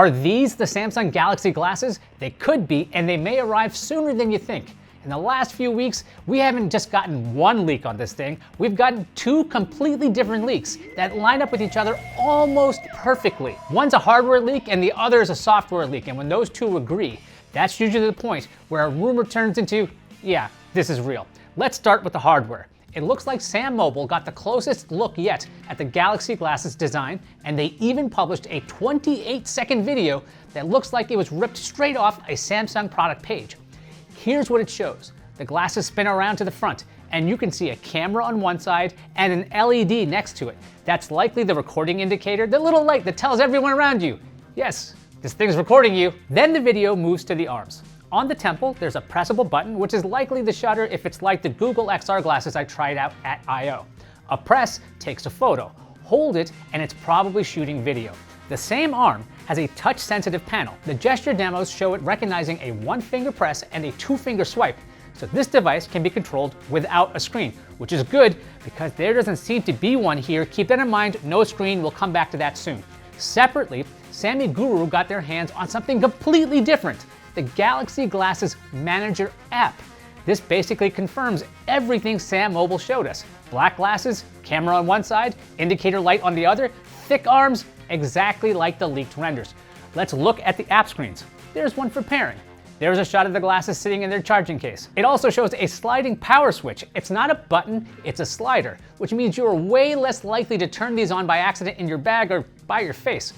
Are these the Samsung Galaxy glasses? They could be, and they may arrive sooner than you think. In the last few weeks, we haven't just gotten one leak on this thing, we've gotten two completely different leaks that line up with each other almost perfectly. One's a hardware leak and the other is a software leak, and when those two agree, that's usually the point where a rumor turns into, yeah, this is real. Let's start with the hardware. It looks like Sam Mobile got the closest look yet at the Galaxy glasses design, and they even published a 28-second video that looks like it was ripped straight off a Samsung product page. Here's what it shows. The glasses spin around to the front, and you can see a camera on one side and an LED next to it. That's likely the recording indicator, the little light that tells everyone around you, yes, this thing's recording you. Then the video moves to the arms. On the temple, there's a pressable button, which is likely the shutter if it's like the Google XR glasses I tried out at I/O. A press takes a photo. Hold it, and it's probably shooting video. The same arm has a touch-sensitive panel. The gesture demos show it recognizing a one-finger press and a two-finger swipe. So this device can be controlled without a screen, which is good because there doesn't seem to be one here. Keep that in mind, no screen, we'll come back to that soon. Separately, Sammy Guru got their hands on something completely different. The Galaxy Glasses Manager app. This basically confirms everything Sam Mobile showed us. Black glasses, camera on one side, indicator light on the other, thick arms, exactly like the leaked renders. Let's look at the app screens. There's one for pairing. There's a shot of the glasses sitting in their charging case. It also shows a sliding power switch. It's not a button, it's a slider, which means you're way less likely to turn these on by accident in your bag or by your face.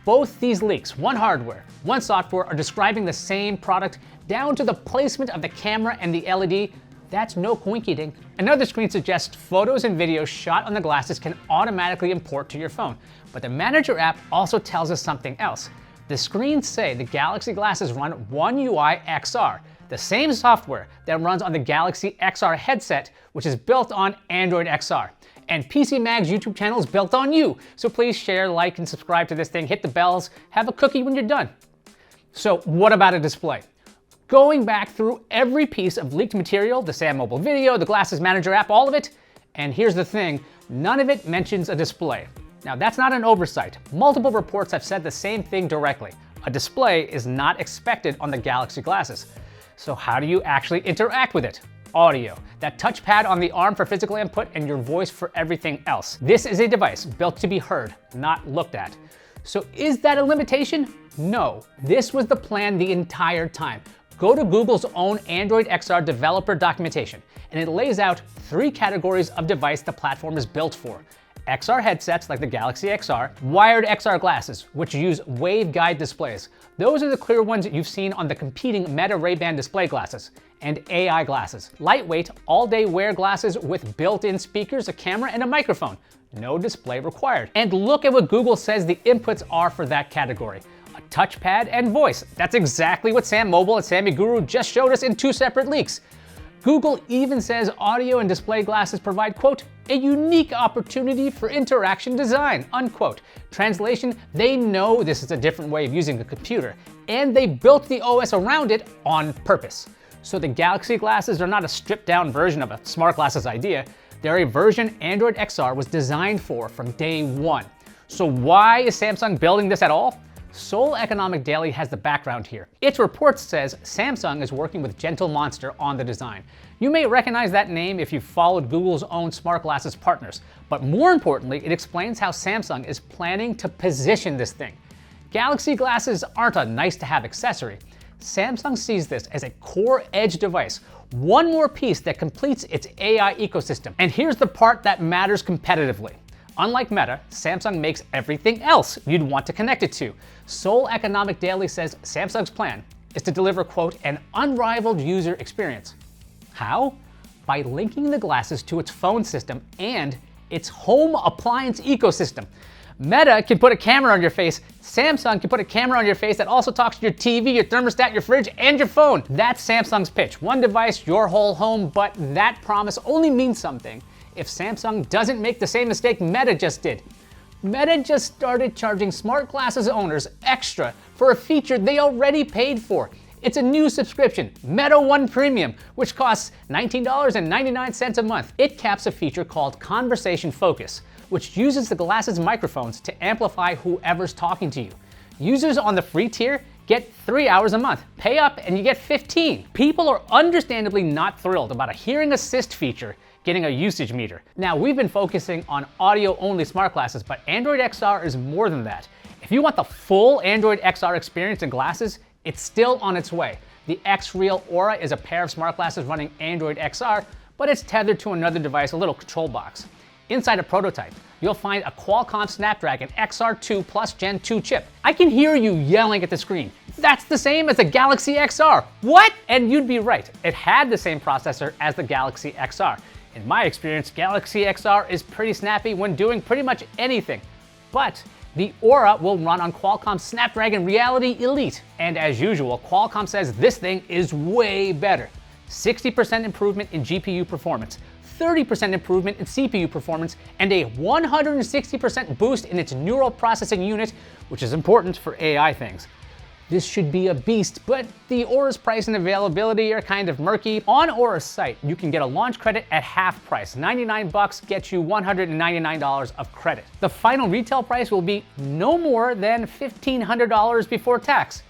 Both these leaks, one hardware, one software, are describing the same product down to the placement of the camera and the LED. That's no coinky-dink. Another screen suggests photos and videos shot on the glasses can automatically import to your phone. But the Manager app also tells us something else. The screens say the Galaxy glasses run One UI XR, the same software that runs on the Galaxy XR headset, which is built on Android XR. And PCMag's YouTube channel is built on you, so please share, like, and subscribe to this thing, hit the bells, have a cookie when you're done. So what about a display? Going back through every piece of leaked material, the Sam Mobile video, the Glasses Manager app, all of it, and here's the thing, none of it mentions a display. Now that's not an oversight. Multiple reports have said the same thing directly. A display is not expected on the Galaxy glasses. So how do you actually interact with it? Audio, that touchpad on the arm for physical input, and your voice for everything else. This is a device built to be heard, not looked at. So is that a limitation? No, this was the plan the entire time. Go to Google's own Android XR developer documentation, and it lays out 3 categories of device the platform is built for. XR headsets like the Galaxy XR, wired XR glasses, which use waveguide displays. Those are the clear ones you've seen on the competing Meta Ray-Ban display glasses, and AI glasses. Lightweight, all-day wear glasses with built-in speakers, a camera, and a microphone. No display required. And look at what Google says the inputs are for that category. A touchpad and voice. That's exactly what Sam Mobile and Sammy Guru just showed us in 2 separate leaks. Google even says audio and display glasses provide, quote, a unique opportunity for interaction design, unquote. Translation, they know this is a different way of using a computer, and they built the OS around it on purpose. So the Galaxy glasses are not a stripped-down version of a smart glasses idea. They're a version Android XR was designed for from day one. So why is Samsung building this at all? Seoul Economic Daily has the background here. Its report says Samsung is working with Gentle Monster on the design. You may recognize that name if you've followed Google's own smart glasses partners, but more importantly, it explains how Samsung is planning to position this thing. Galaxy glasses aren't a nice-to-have accessory. Samsung sees this as a core edge device, one more piece that completes its AI ecosystem. And here's the part that matters competitively. Unlike Meta, Samsung makes everything else you'd want to connect it to. Seoul Economic Daily says Samsung's plan is to deliver, quote, an unrivaled user experience. How? By linking the glasses to its phone system and its home appliance ecosystem. Meta can put a camera on your face. Samsung can put a camera on your face that also talks to your TV, your thermostat, your fridge, and your phone. That's Samsung's pitch. One device, your whole home, but that promise only means something if Samsung doesn't make the same mistake Meta just did. Meta just started charging smart glasses owners extra for a feature they already paid for. It's a new subscription, Meta One Premium, which costs $19.99 a month. It caps a feature called Conversation Focus, which uses the glasses' microphones to amplify whoever's talking to you. Users on the free tier get 3 hours a month. Pay up and you get 15. People are understandably not thrilled about a hearing assist feature getting a usage meter. Now, we've been focusing on audio-only smart glasses, but Android XR is more than that. If you want the full Android XR experience in glasses, it's still on its way. The XREAL Aura is a pair of smart glasses running Android XR, but it's tethered to another device, a little control box. Inside a prototype, you'll find a Qualcomm Snapdragon XR2 Plus Gen 2 chip. I can hear you yelling at the screen. That's the same as the Galaxy XR. What? And you'd be right. It had the same processor as the Galaxy XR. In my experience, Galaxy XR is pretty snappy when doing pretty much anything. But the Aura will run on Qualcomm's Snapdragon Reality Elite. And as usual, Qualcomm says this thing is way better. 60% improvement in GPU performance, 30% improvement in CPU performance, and a 160% boost in its neural processing unit, which is important for AI things. This should be a beast, but the Aura's price and availability are kind of murky. On Aura's site, you can get a launch credit at half price. $99 gets you $199 of credit. The final retail price will be no more than $1,500 before tax.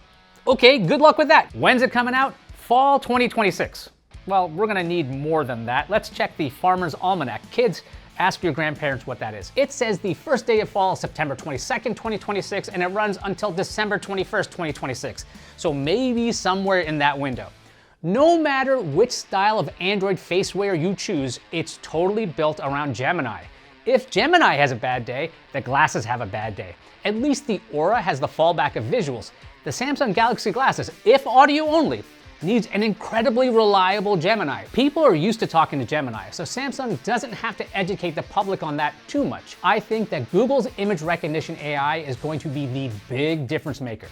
Okay, good luck with that. When's it coming out? Fall 2026. Well, we're gonna need more than that. Let's check the Farmer's Almanac. Kids, ask your grandparents what that is. It says the first day of fall is September 22nd, 2026, and it runs until December 21st, 2026. So maybe somewhere in that window. No matter which style of Android faceware you choose, it's totally built around Gemini. If Gemini has a bad day, the glasses have a bad day. At least the Aura has the fallback of visuals. The Samsung Galaxy glasses, if audio only, needs an incredibly reliable Gemini. People are used to talking to Gemini, so Samsung doesn't have to educate the public on that too much. I think that Google's image recognition AI is going to be the big difference maker.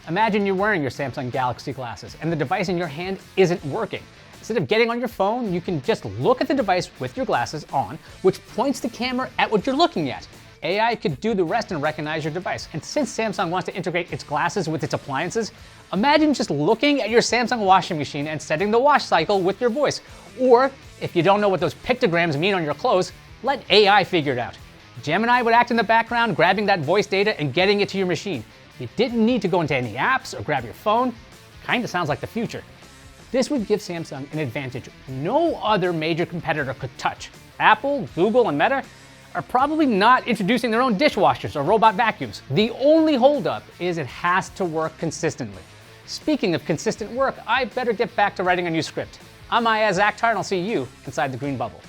Imagine you're wearing your Samsung Galaxy glasses and the device in your hand isn't working. Instead of getting on your phone, you can just look at the device with your glasses on, which points the camera at what you're looking at. AI could do the rest and recognize your device. And since Samsung wants to integrate its glasses with its appliances, imagine just looking at your Samsung washing machine and setting the wash cycle with your voice. Or, if you don't know what those pictograms mean on your clothes, let AI figure it out. Gemini would act in the background, grabbing that voice data and getting it to your machine. You didn't need to go into any apps or grab your phone. Kinda sounds like the future. This would give Samsung an advantage no other major competitor could touch. Apple, Google, and Meta are probably not introducing their own dishwashers or robot vacuums. The only holdup is it has to work consistently. Speaking of consistent work, I better get back to writing a new script. I'm Ayaz Akhtar, and I'll see you inside the green bubble.